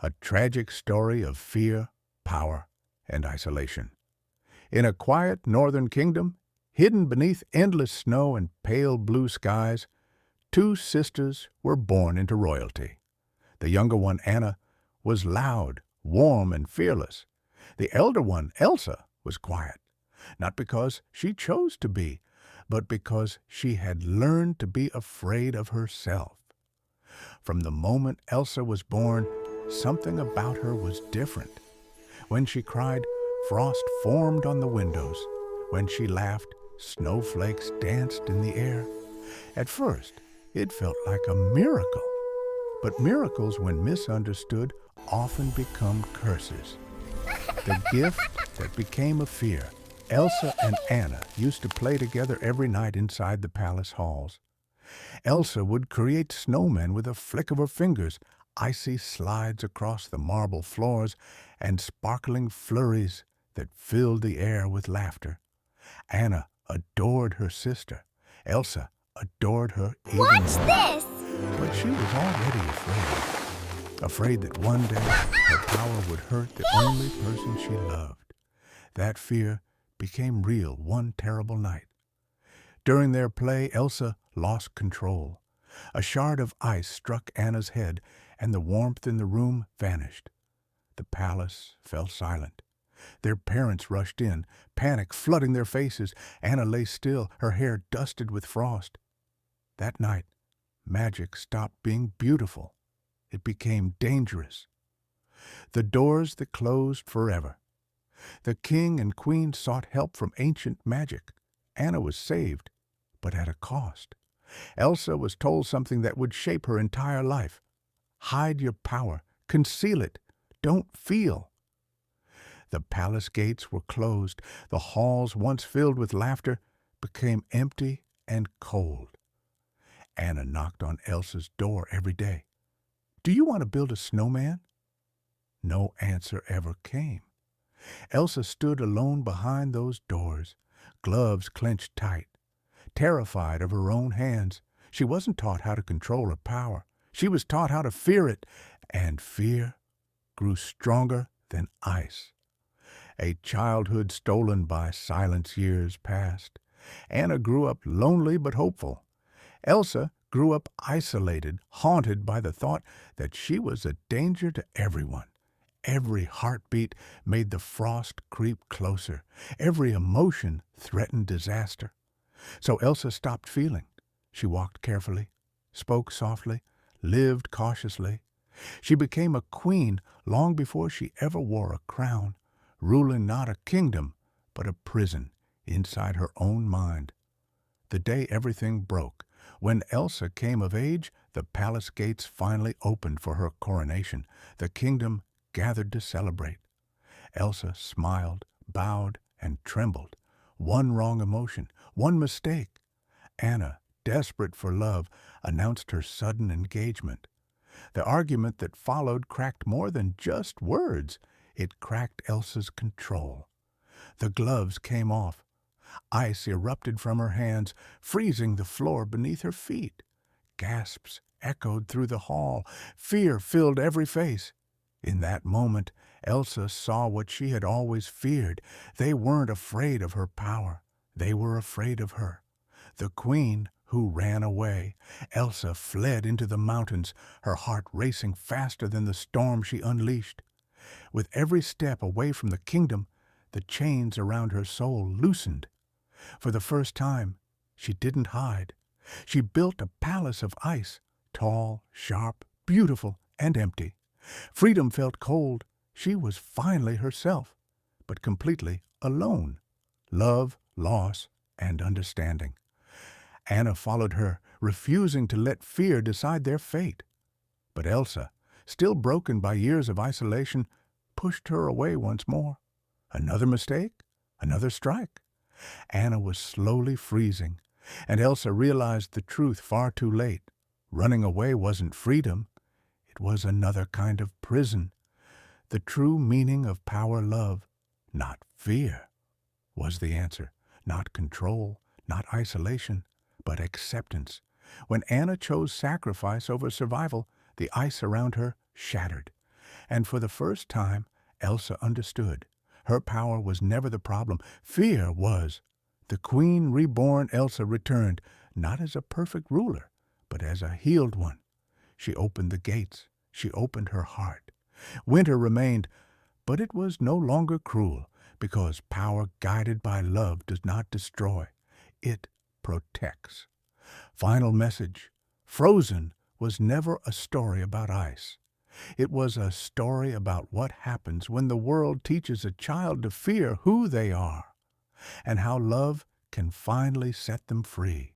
a tragic story of fear, power, and isolation. In a quiet northern kingdom, hidden beneath endless snow and pale blue skies, two sisters were born into royalty. The younger one, Anna, was loud, warm, and fearless. The elder one, Elsa, was quiet, not because she chose to be, but because she had learned to be afraid of herself. From the moment Elsa was born, something about her was different. When she cried, frost formed on the windows. When she laughed, snowflakes danced in the air. At first, it felt like a miracle. But miracles, when misunderstood, often become curses. The gift that became a fear. Elsa and Anna used to play together every night inside the palace halls. Elsa would create snowmen with a flick of her fingers, icy slides across the marble floors, and sparkling flurries that filled the air with laughter. Anna adored her sister. Elsa adored her even more. Watch this! But she was already afraid. Afraid that one day her power would hurt the only person she loved. That fear became real one terrible night. During their play, Elsa lost control. A shard of ice struck Anna's head, and the warmth in the room vanished. The palace fell silent. Their parents rushed in, panic flooding their faces. Anna lay still, her hair dusted with frost. That night, magic stopped being beautiful. It became dangerous. The doors that closed forever. The king and queen sought help from ancient magic. Anna was saved, but at a cost. Elsa was told something that would shape her entire life. Hide your power. Conceal it. Don't feel. The palace gates were closed. The halls, once filled with laughter, became empty and cold. Anna knocked on Elsa's door every day. Do you want to build a snowman? No answer ever came. Elsa stood alone behind those doors, gloves clenched tight. Terrified of her own hands, she wasn't taught how to control her power. She was taught how to fear it, and fear grew stronger than ice. A childhood stolen by silence years past. Anna grew up lonely but hopeful. Elsa grew up isolated, haunted by the thought that she was a danger to everyone. Every heartbeat made the frost creep closer. Every emotion threatened disaster. So Elsa stopped feeling. She walked carefully, spoke softly, lived cautiously. She became a queen long before she ever wore a crown, ruling not a kingdom, but a prison inside her own mind. The day everything broke, when Elsa came of age, the palace gates finally opened for her coronation. The kingdom gathered to celebrate. Elsa smiled, bowed, and trembled. One wrong emotion, one mistake. Anna, desperate for love, announced her sudden engagement. The argument that followed cracked more than just words. It cracked Elsa's control. The gloves came off. Ice erupted from her hands, freezing the floor beneath her feet. Gasps echoed through the hall. Fear filled every face. In that moment, Elsa saw what she had always feared. They weren't afraid of her power. They were afraid of her. The queen who ran away. Elsa fled into the mountains, her heart racing faster than the storm she unleashed. With every step away from the kingdom, the chains around her soul loosened. For the first time, she didn't hide. She built a palace of ice, tall, sharp, beautiful, and empty. Freedom felt cold. She was finally herself, but completely alone. Love, loss, and understanding. Anna followed her, refusing to let fear decide their fate. But Elsa, still broken by years of isolation, pushed her away once more. Another mistake, another strike. Anna was slowly freezing, and Elsa realized the truth far too late. Running away wasn't freedom. It was another kind of prison. The true meaning of power love, not fear, was the answer. Not control, not isolation, but acceptance. When Anna chose sacrifice over survival, the ice around her shattered. And for the first time, Elsa understood. Her power was never the problem. Fear was. The queen reborn Elsa returned, not as a perfect ruler, but as a healed one. She opened the gates. She opened her heart. Winter remained, but it was no longer cruel, because power guided by love does not destroy. It protects. Final message. Frozen was never a story about ice. It was a story about what happens when the world teaches a child to fear who they are, and how love can finally set them free.